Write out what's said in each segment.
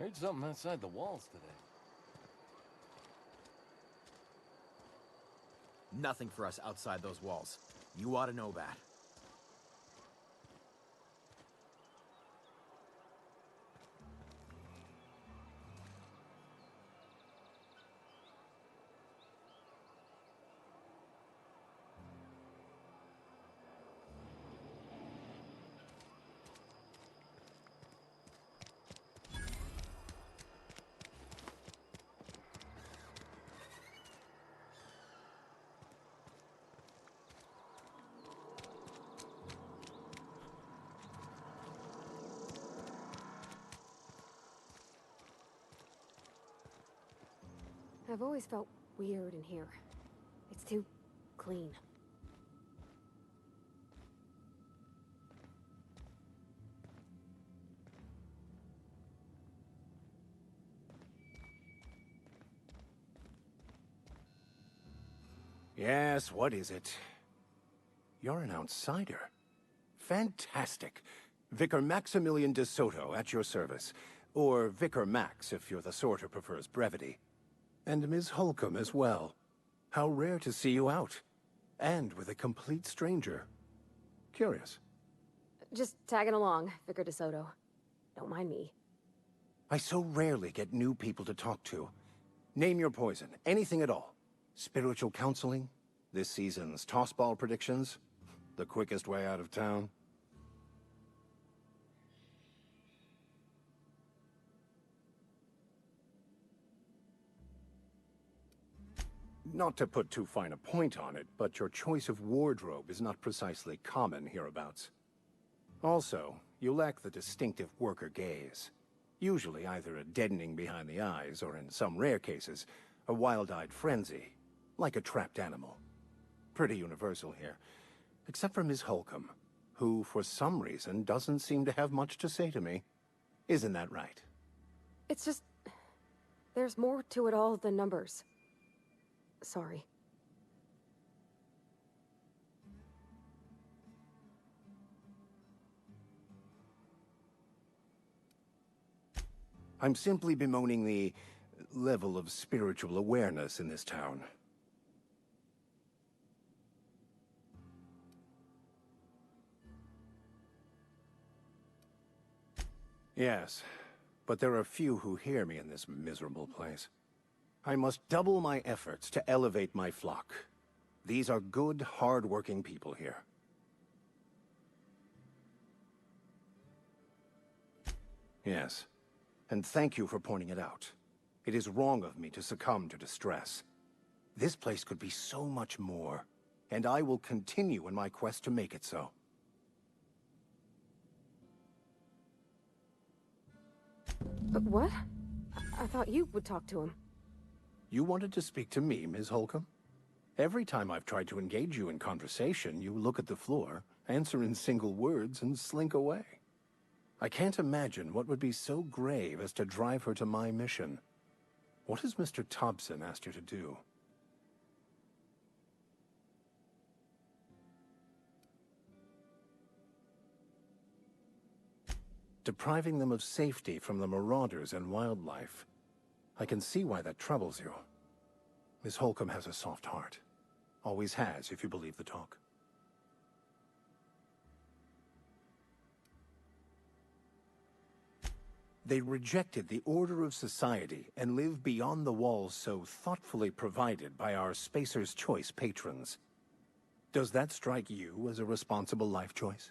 Heard something outside the walls today. Nothing for us outside those walls. You ought to know that. I've always felt weird in here. It's too clean. Yes, what is it? You're an outsider. Fantastic. Vicar Maximilian de Soto at your service. Or Vicar Max, if you're the sort who prefers brevity. And Ms. Holcomb as well. How rare to see you out. And with a complete stranger. Curious. Just tagging along, Vicar DeSoto. Don't mind me. I so rarely get new people to talk to. Name your poison, anything at all. Spiritual counseling? This season's tossball predictions? The quickest way out of town? Not to put too fine a point on it, but your choice of wardrobe is not precisely common hereabouts. Also, you lack the distinctive worker gaze. Usually either a deadening behind the eyes, or in some rare cases, a wild-eyed frenzy, like a trapped animal. Pretty universal here, except for Miss Holcomb, who for some reason doesn't seem to have much to say to me. Isn't that right? It's just... there's more to it all than numbers. Sorry. I'm simply bemoaning the level of spiritual awareness in this town. Yes, but there are few who hear me in this miserable place. I must double my efforts to elevate my flock. These are good, hard-working people here. Yes, and thank you for pointing it out. It is wrong of me to succumb to distress. This place could be so much more, and I will continue in my quest to make it so. But what? I thought you would talk to him. You wanted to speak to me, Ms. Holcomb? Every time I've tried to engage you in conversation, you look at the floor, answer in single words, and slink away. I can't imagine what would be so grave as to drive her to my mission. What has Mr. Thompson asked you to do? Depriving them of safety from the marauders and wildlife. I can see why that troubles you. Miss Holcomb has a soft heart. Always has, if you believe the talk. They rejected the order of society and live beyond the walls so thoughtfully provided by our Spacer's Choice patrons. Does that strike you as a responsible life choice?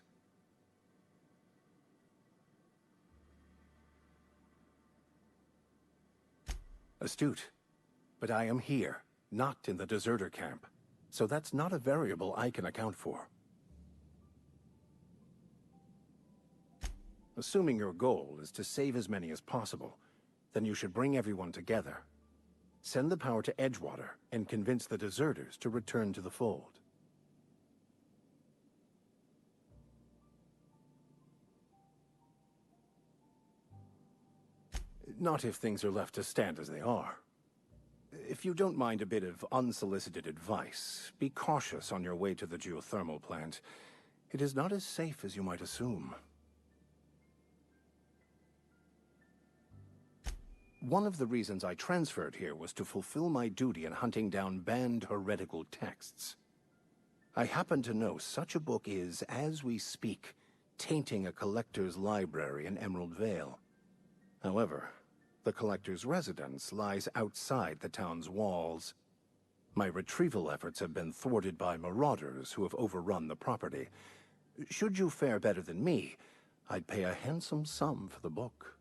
Astute. But I am here, not in the deserter camp. So that's not a variable I can account for. Assuming your goal is to save as many as possible, then you should bring everyone together. Send the power to Edgewater and convince the deserters to return to the fold. Not if things are left to stand as they are. If you don't mind a bit of unsolicited advice, be cautious on your way to the geothermal plant. It is not as safe as you might assume. One of the reasons I transferred here was to fulfill my duty in hunting down banned heretical texts. I happen to know such a book is, as we speak, tainting a collector's library in Emerald Vale. However, the collector's residence lies outside the town's walls. My retrieval efforts have been thwarted by marauders who have overrun the property. Should you fare better than me, I'd pay a handsome sum for the book.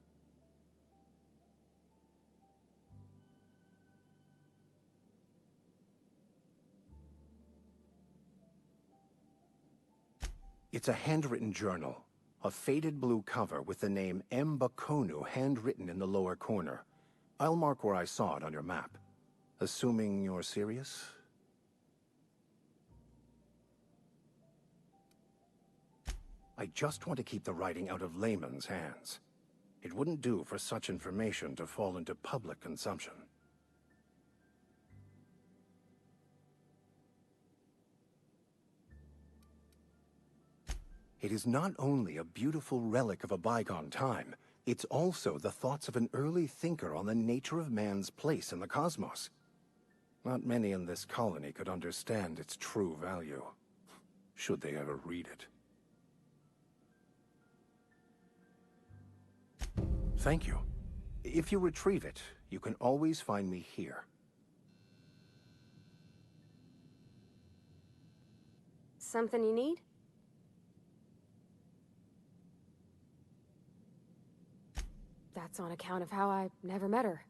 It's a handwritten journal. A faded blue cover with the name M. Bakonu handwritten in the lower corner. I'll mark where I saw it on your map. Assuming you're serious? I just want to keep the writing out of layman's hands. It wouldn't do for such information to fall into public consumption. It is not only a beautiful relic of a bygone time, it's also the thoughts of an early thinker on the nature of man's place in the cosmos. Not many in this colony could understand its true value, should they ever read it. Thank you. If you retrieve it, you can always find me here. Something you need? That's on account of how I never met her.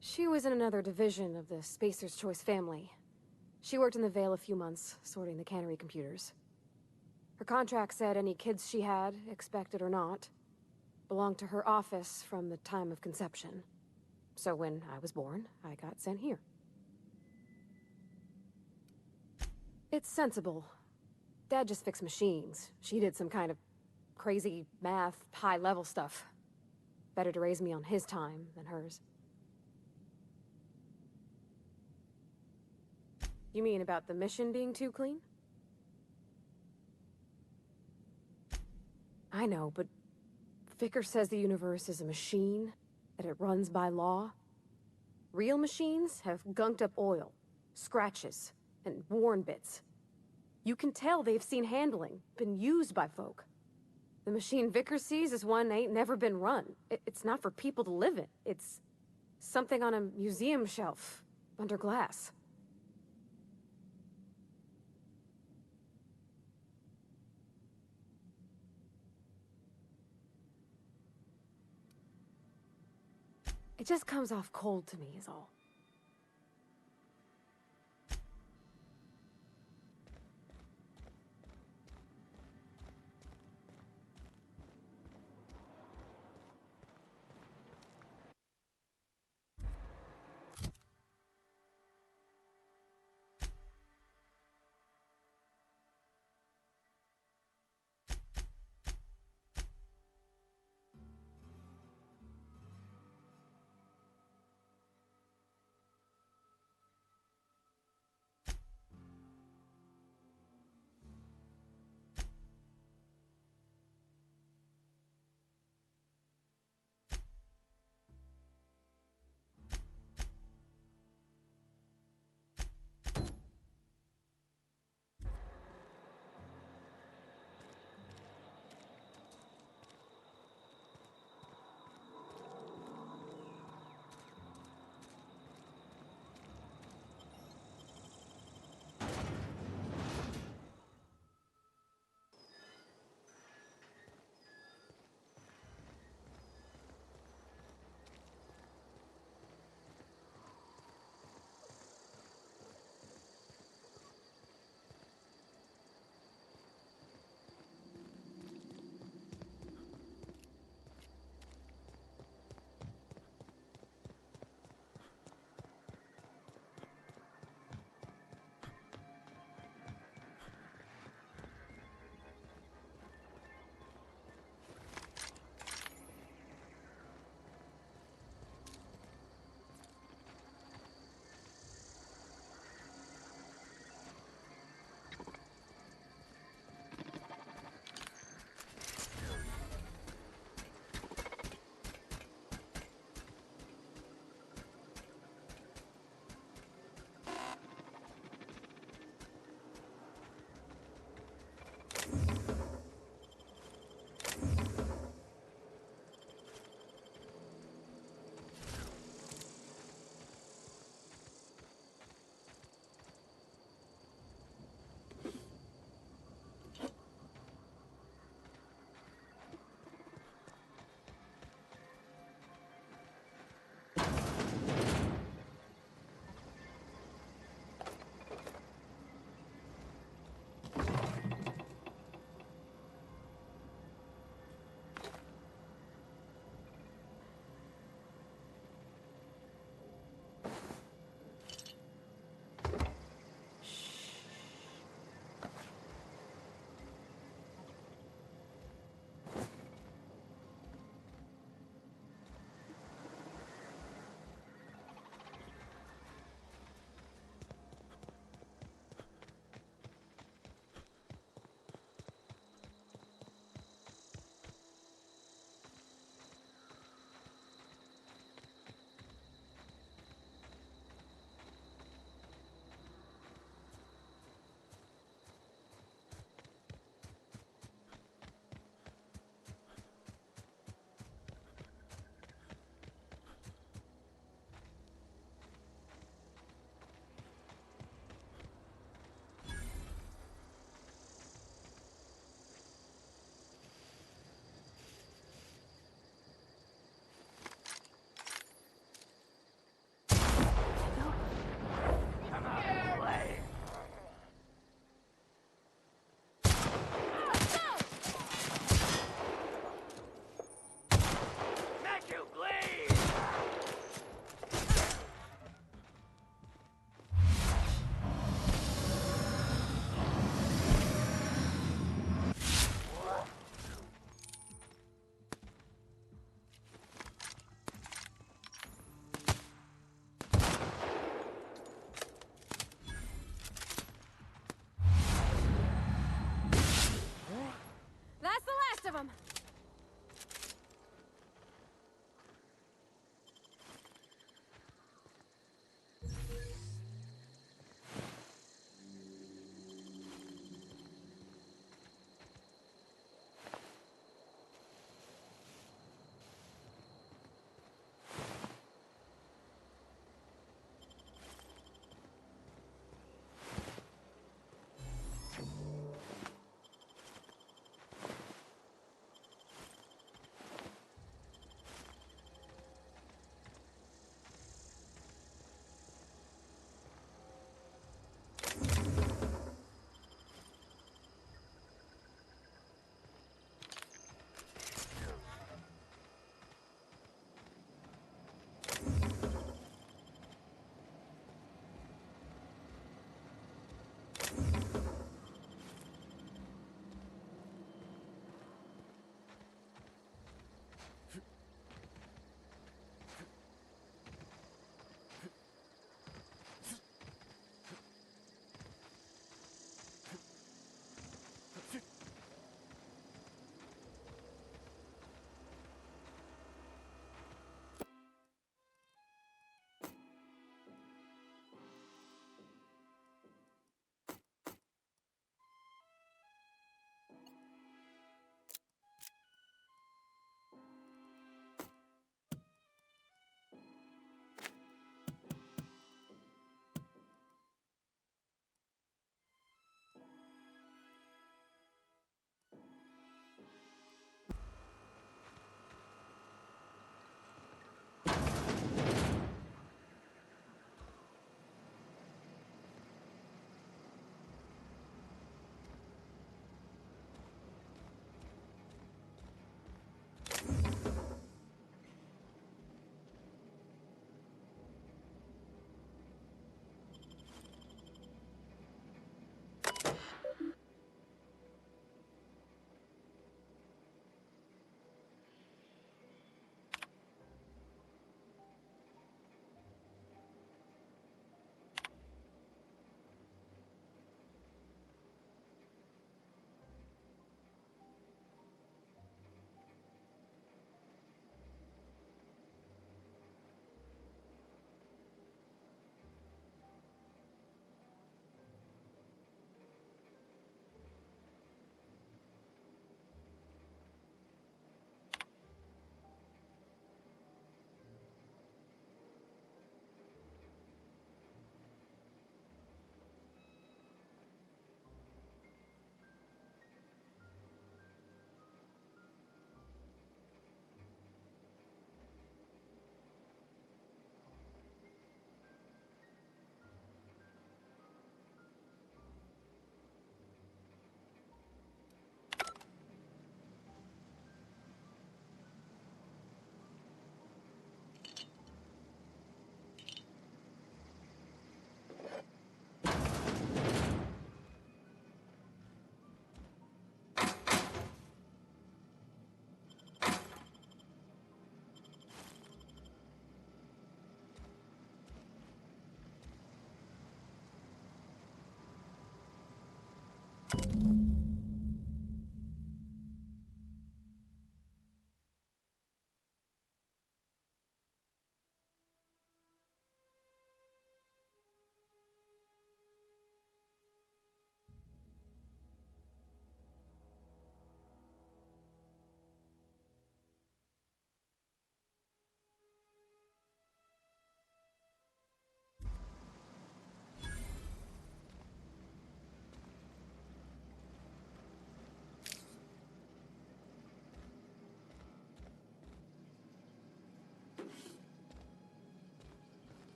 She was in another division of the Spacer's Choice family. She worked in the Vale a few months, sorting the cannery computers. Her contract said any kids she had, expected or not, belonged to her office from the time of conception. So when I was born, I got sent here. It's sensible. Dad just fixed machines. She did some kind of crazy math, high-level stuff. Better to raise me on his time than hers. You mean about the mission being too clean? I know, but Vicar says the universe is a machine, that it runs by law. Real machines have gunked up oil, scratches, and worn bits. You can tell they've seen handling, been used by folk. The machine Vicar sees is one ain't never been run. It's not for people to live in. It's something on a museum shelf, under glass. It just comes off cold to me, is all.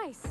nice.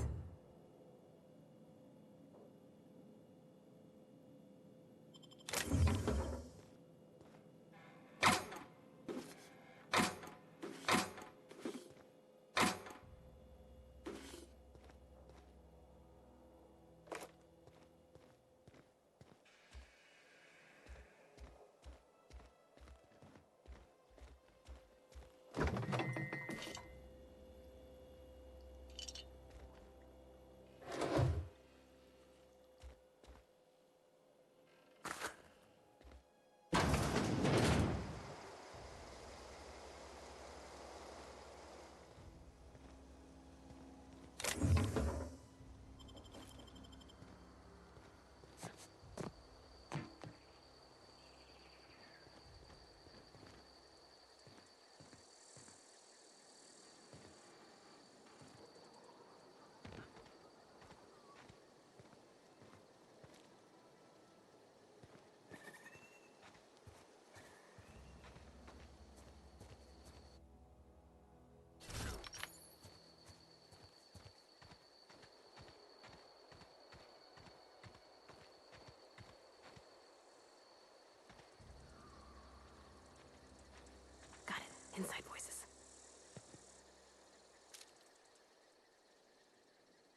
Inside voices.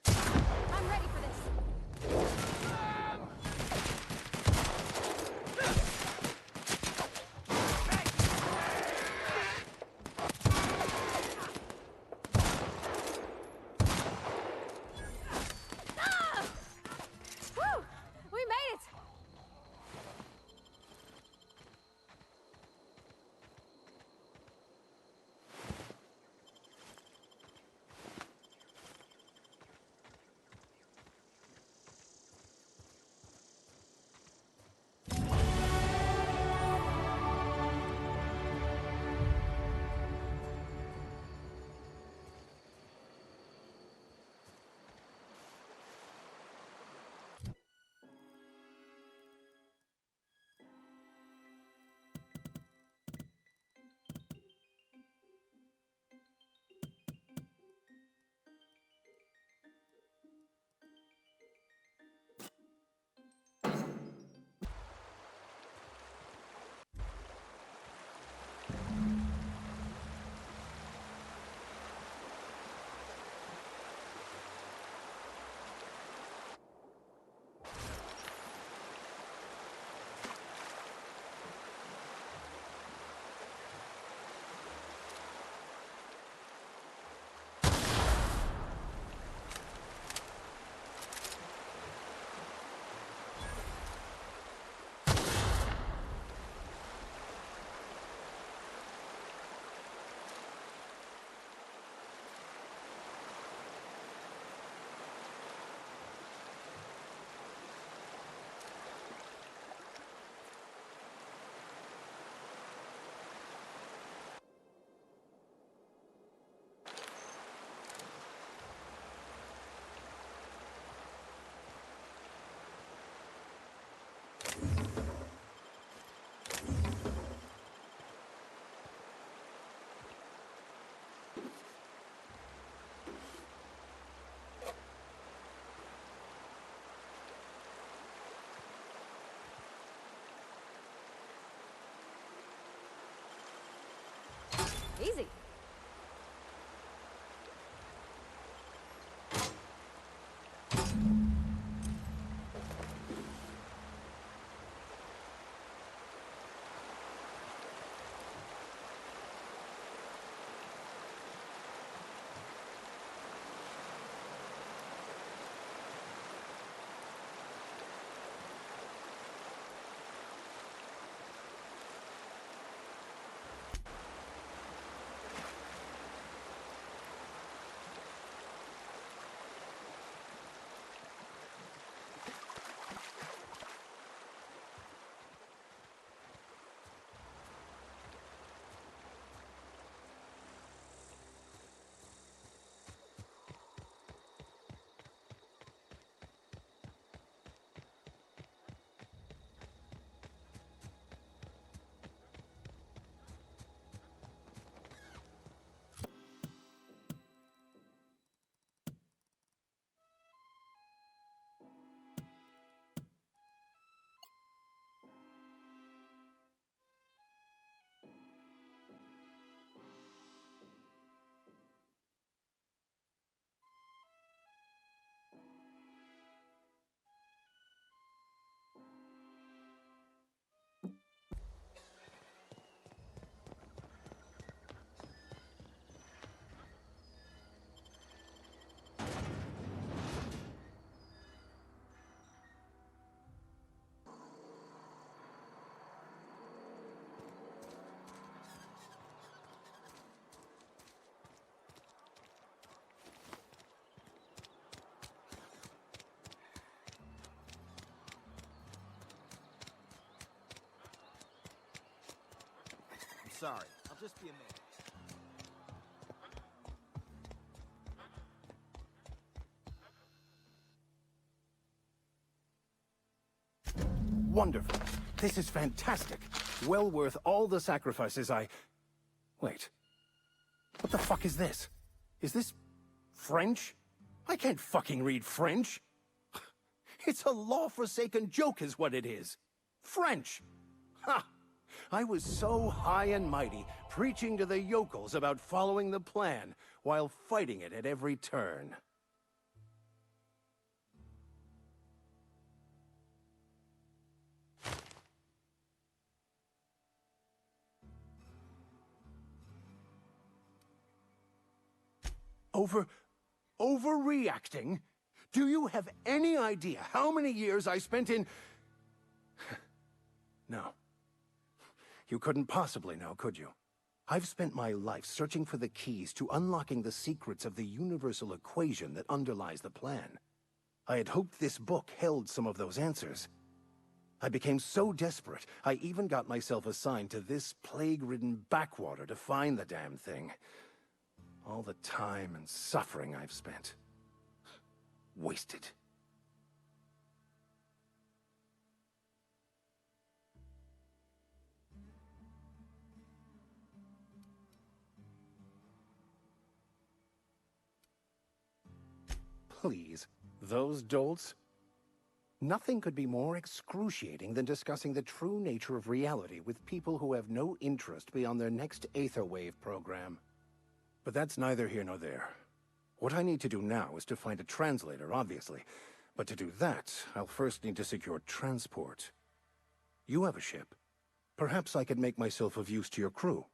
I'm ready for this. Ah! Whew! We made it! Easy. sorry. I'll just be a minute. Wonderful. This is fantastic. Well worth all the sacrifices I... Wait. What the fuck is this? Is this... French? I can't fucking read French. It's a law-forsaken joke is what it is. French! Ha! I was so high and mighty, preaching to the yokels about following the plan, while fighting it at every turn. Overreacting? Do you have any idea how many years I spent in... No. You couldn't possibly know, could you? I've spent my life searching for the keys to unlocking the secrets of the universal equation that underlies the plan. I had hoped this book held some of those answers. I became so desperate, I even got myself assigned to this plague-ridden backwater to find the damn thing. All the time and suffering I've spent. Wasted. Please, those dolts? Nothing could be more excruciating than discussing the true nature of reality with people who have no interest beyond their next Aetherwave program. But that's neither here nor there. What I need to do now is to find a translator, obviously. But to do that, I'll first need to secure transport. You have a ship. Perhaps I could make myself of use to your crew.